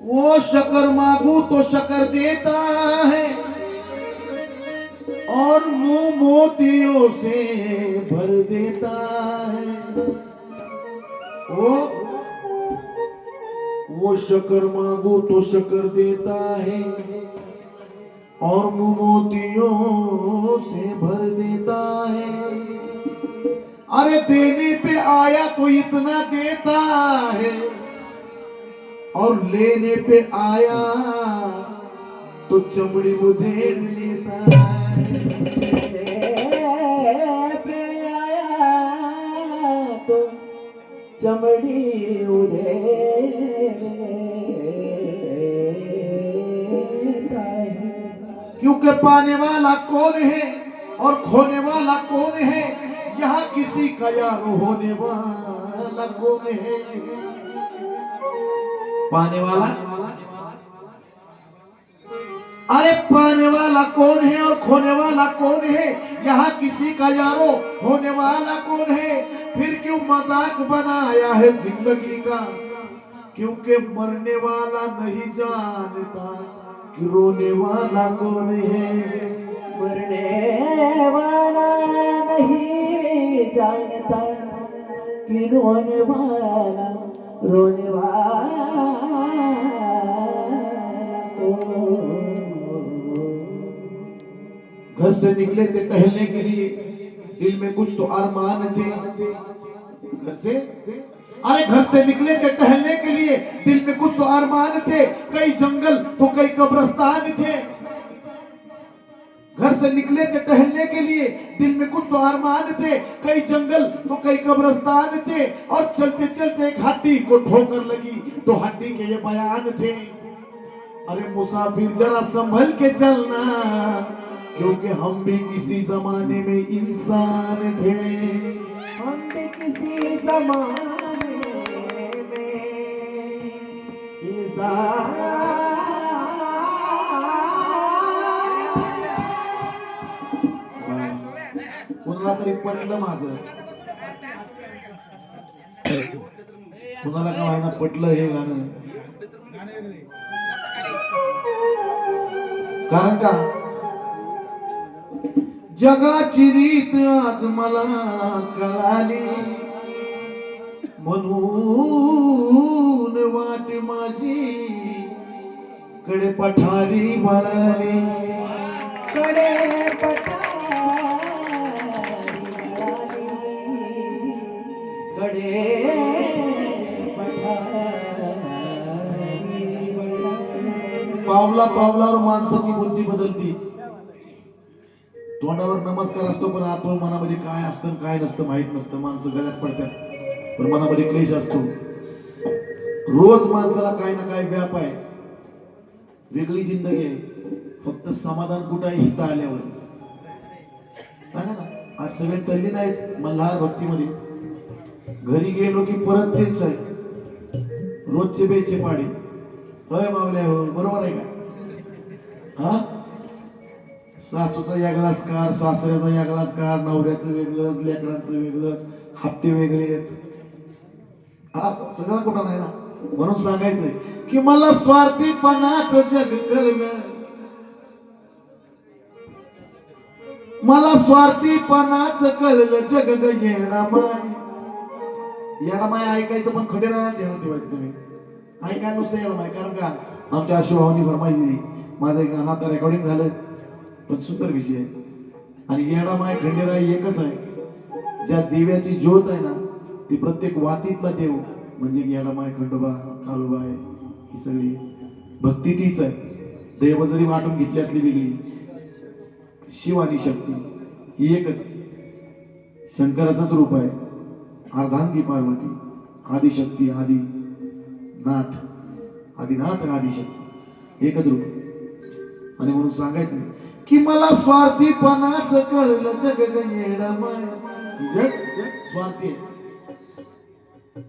वो शकर मांगू तो शकर देता है और मुंह मोतियों से भर देता है। वो शकर मांगू तो शकर देता है और मुंह मोतियों से भर देता है। अरे देने पे आया तो इतना देता है और लेने पे आया तो चमड़ी उधेड़ लेता है। पे आया तो चमड़ी उधेड़ लेता है। क्योंकि पाने वाला कौन है और खोने वाला कौन है, यहाँ किसी का यार होने वाला कौन है। पाने वाला, अरे पाने वाला कौन है और खोने वाला कौन है, यहाँ किसी का यारो होने वाला कौन है। फिर क्यों मजाक बनाया है जिंदगी का, क्योंकि मरने वाला नहीं जानता कि रोने वाला कौन है। मरने वाला नहीं जानता कि रोने वाला घर से निकले थे टहलने के लिए, दिल में कुछ तो अरमान थे। घर से निकले थे टहलने के लिए, दिल में कुछ तो अरमान थे। कई जंगल तो कई कब्रिस्तान थे। घर से निकले थे टहलने के लिए, दिल में कुछ तो अरमान थे। कई जंगल तो कई कब्रिस्तान थे। और चलते चलते एक हड्डी को ठोकर लगी तो हड्डी के ये बयान थे। अरे मुसाफिर जरा संभल के चलना, क्योंकि हम भी किसी जमाने में इंसान थे। हम भी किसी जमाने में इंसान। कुणाला तरी पटलं माझं, कुणाला का व्हायना पटलं हे गाणं. कारण का जगाची रीत आज मला कळाली, म्हणून वाट माझी कडे पठारी वळाली. कडे पठारी वळाली, कडे पठारी वळाली. पावला पावलावर माणसाची बुद्धी बदलती. तोंडावर नमस्कार असतो पण आतून मनामध्ये काय असतं काय नसतं माहित नसतं. माणसं गळ्यात पडतात पण मनामध्ये क्लेश असतो. रोज माणसाला काय ना काय व्याप आहे, वेगळी जिंदगी आहे. फक्त समाधान कुठं आहे हिता आल्यावर. सांगा ना, आज सगळे तल्लीन आहेत मल्हार भक्तीमध्ये. घरी गेलो की परत तेच आहे, रोजचे बेचे पाडे. होय मावल्या हो, बरोबर आहे का? हा, सासूचा यागलाच कार, सासऱ्याचा यागलाच कार, नवऱ्याचं वेगळंच, लेकरांचं वेगळंच, हप्ते वेगळेच. हा सगळा कुठं नाही ना. म्हणून सांगायचंय की मला स्वार्थीपणाचं जग कळलं, मला स्वार्थीपणाचं कळलं जग ग येडामाय. येडामाय ऐकायचं पण खडेराया ध्यान ठेवायचं. तुम्ही ऐका नुसतं येडामाय. कारण का आमच्या अशोभावनी फरमाईश दिली. माझं एक गाणं आता रेकॉर्डिंग झालं पण सुंदर विषय आहे. आणि येडामाय खंडेराय एकच आहे. ज्या देवाची ज्योत आहे ना ती प्रत्येक वातीतला देव म्हणजे येडामाय, खंडोबा, काळोबा आहे. ही सगळी भक्ती तीच आहे. देव जरी वाटून घेतली असली वेगळी, शिव आणि शक्ती ही एकच. शंकराचाच रूप आहे, अर्धांगी पार्वती, आदिशक्ती, आदिनाथ, आदिनाथ आदिशक्ती एकच रूप. आणि म्हणून सांगायचं की मला स्वार्थीपणाचं कळलं जग ग येडामाय. जग स्वार्थी,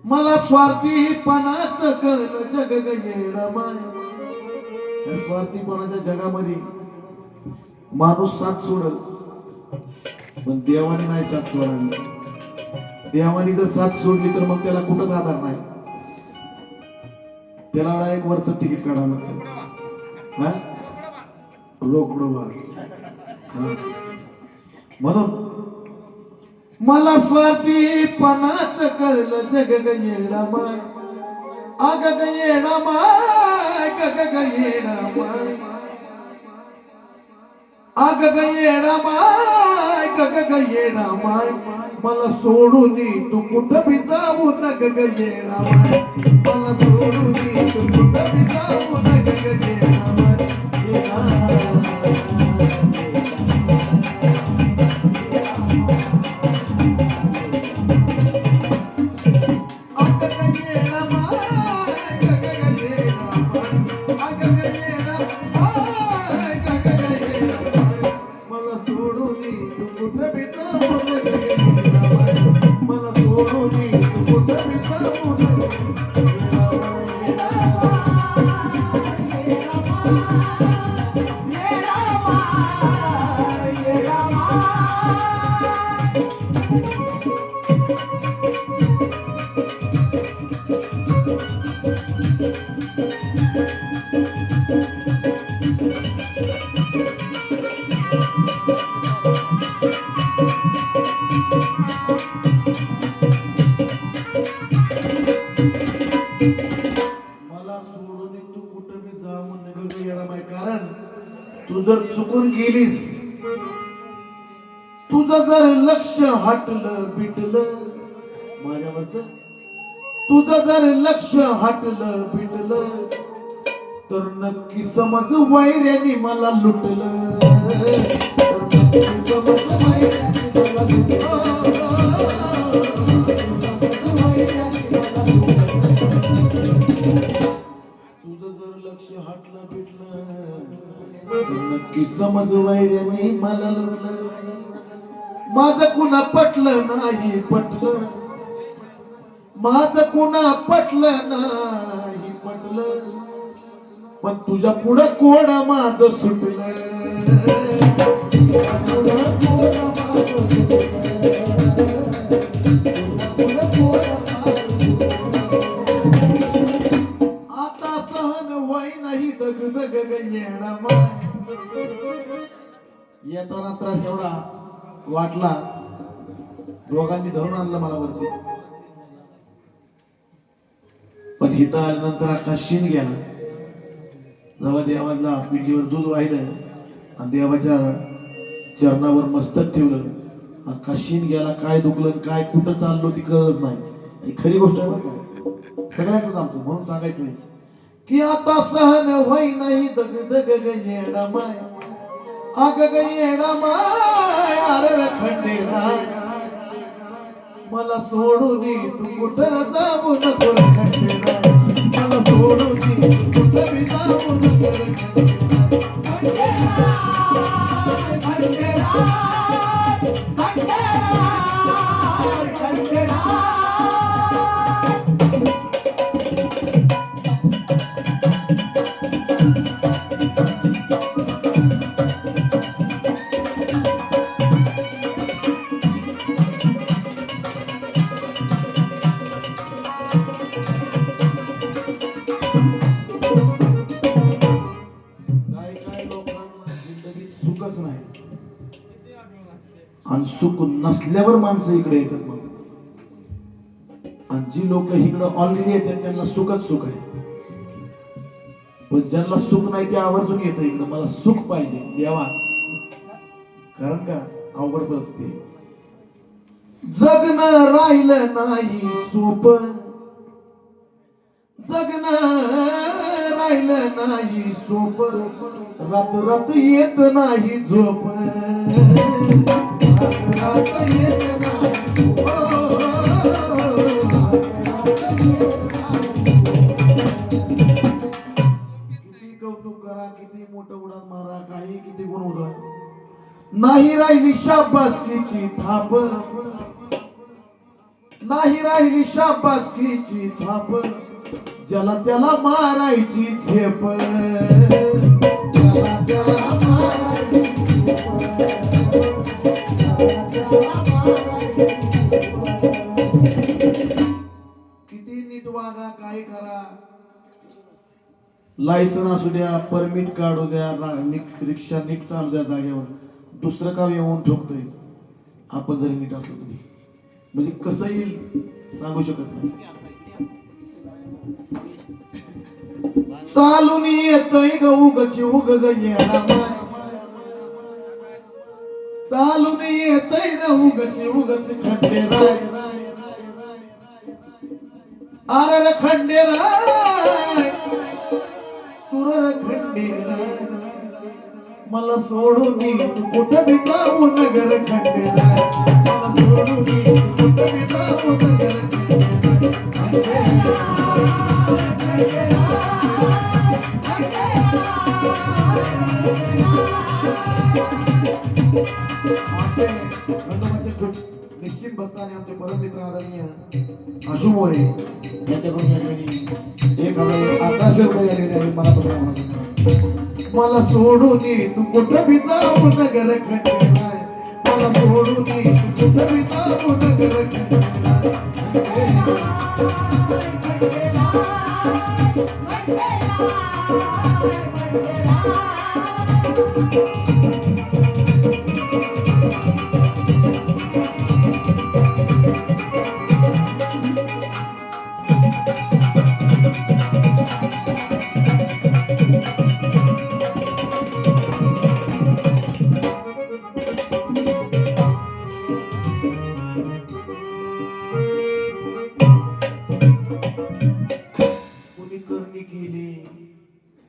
मला स्वार्थीपणाचं कळलं जग ग येडामाय. या स्वार्थीपणाच्या जगामध्ये माणूस साथ सोडल, पण देवाने नाही साथ सोडावी. देवाने जर साथ सोडली तर मग त्याला कुठंच आधार नाही. त्याला एक वरचं तिकीट काढावं लागतं, हा रोकडो भाग. म्हणून मला स्वार्थीपणाच कळलं जग ग येडा माय, अग ग येडा माय, गग ग येडा माय, अग ग येडा माय, गग ग येडा माय. मला सोडून तू कुठं बी जाऊ नग ग येडा माय, मला सोडून तू कुठं बी जाऊ नग ग येडा माय. कारण तू जर चुकून गेलीस, तुझं जर लक्ष हटलं बिटलं माझ्यावरच, तुझं जर लक्ष हटलं बिटलं तर नक्की समज वैऱ्याने मला लुटलं, तर नक्की समज वैऱ्याने मला लुटलं. लक्ष हटलं भेटलं तर नक्की समज वैऱ्याने मला लुटलं. माझं कुणा पटलं नाही पटलं, माझं कुणा पटलं नाही पटलं, पण तुझ्या पुढं कोण माझं सुटलं. आता सहन वय नाही दग दग येणा माय. येताना त्रास एवढा वाटला, दोघांनी धरून आणलं मला वरती, पण इथं आल्यानंतर अख्खा शीन गेला. जेव्हा देवाला पिंडीवर दूध वाहिलं आणि देवाच्या चरणावर मस्तक ठेवलं, अख्खा शीन गेला. काय दुखलं काय कुठं चाललो ती कळच नाही. ही खरी गोष्ट आहे बरं का, सगळ्यांच आमचं म्हणून सांगायचं की आता सहन व्हाय नाही दग दग येणा माय, अग ग येणा माय अरे खंडेरा. मला सोडून तू कुठं जाऊ नको खंडेरा, मला सोडून तू कुठं बी जाऊ नको खंडेरा. खंडेरा खंडेरा खंडेरा. आणि सुख नसल्यावर माणसं इकडे येतात. मग आणि जी लोक इकडे ऑलरेडी येतात त्यांना सुखच सुख आहे, पण ज्यांना सुख नाही ते आवर्जून येतं इकडे. मला सुख पाहिजे देवा, कारण का अवघड परिस्थिती. जगणं राहिलं नाही सोप, जगणं राहिलं नाही सोप, रात रात येत नाही झोप, रात येत नाही. किती कौतुक करा, किती मोठं उडान मारा, काही किती गुण उडवा, नाही राहिली शाबासकीची थाप, नाही राहिली शाबासकीची थाप, ज्याला त्याला मारायची झेप. मला त्याला मारायची. किती नीट वागा, काय करा, लायसन असू द्या, परमिट काढू द्या, रिक्षा नीट चालू द्या जागेवर, दुसरं काम येऊन ठोकतोय आपण जरी नीट असलो तरी. म्हणजे कसं येईल सांगू शकत नाही. चालून येतोय ग उगच उग ग येणा माय, चालून येतोय र उगच खंडेराय. अरे र खंडेराय, तुर खंडेराय, मला सोडून तू कुठं बी जाऊ नगर खंडेराय, मला सोडून तू कुठं बी जाऊ नगर निश्चित भक्त आणि आमचे परममित्र आदरणीय आशू मोरे यांच्याकडून या ठिकाणी 1111 रुपये आलेले आहेत. मला सोडून तू कुठं बी जाऊ नगर खंडेराय, मला सोडून तू कुठं बी जाऊ नगर खंडेराय.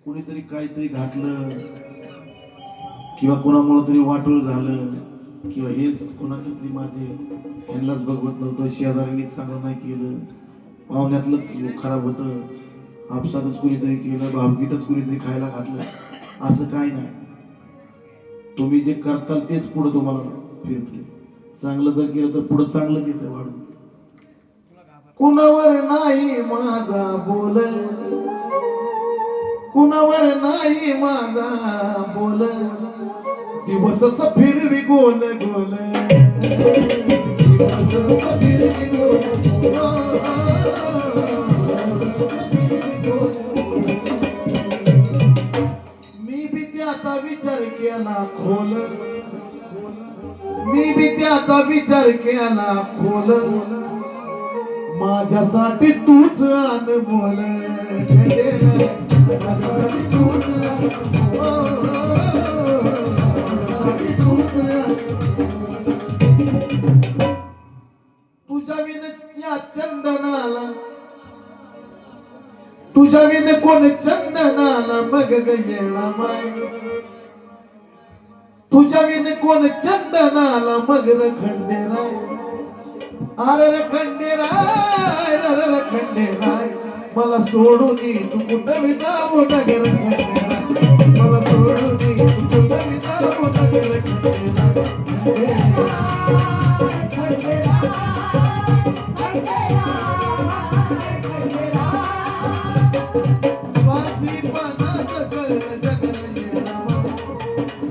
कोणीतरी काहीतरी घातलं किंवा कोणामुळे तरी वाटोळ झालं किंवा हेच कोणाचं तरी माझे यांनाच बघवत नव्हतं, शेजाऱ्यांनीच चांगलं नाही केलं, पाहुण्यातलंच खराब होतं, आपसातच कुणीतरी केलं, भावगीतच कुणीतरी खायला घातलं, असं काय नाही. तुम्ही जे करताल तेच पुढे तुम्हाला फिरते. चांगलं जर केलं तर पुढे चांगलंच येतं वाढून. कुणावर नाही माझा बोल, कुणावर नाही माझा बोल, दिवसच फिरवी गोल गोल, दिवसच फिरवी गोल गोल. मी बी त्याचा विचार केला खोल, मी बी त्याचा विचार केला खोल, माझ्यासाठी तूच अनमोल. माझ्यासाठी तूच तुझ्या विन या चंदनाला, तुझ्या विन कोण चंदनाला मग येणा माय, तुझ्या विन कोण चंदनाला मग र खंडेराय. अरे र खंडेराय, र खंडेराय, मला सोडून तू कुठं बी जाऊ नगर खंडेराय, मला सोडून तू कुठं बी जाऊ नगर खंडेराय. स्वार्थीपणाचं कळलं जगलं येणा माय,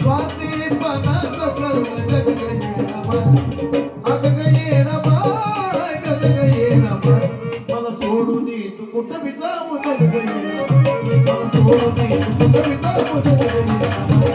स्वार्थीपणाचं कळलं जगलं येणा माय. अगं येणा माय, गं येणा माय, मला सोडून तू कुठं बी जाऊ नगर येणा माय, मला सोडून तू कुठं बी जाऊ नगर येणा माय.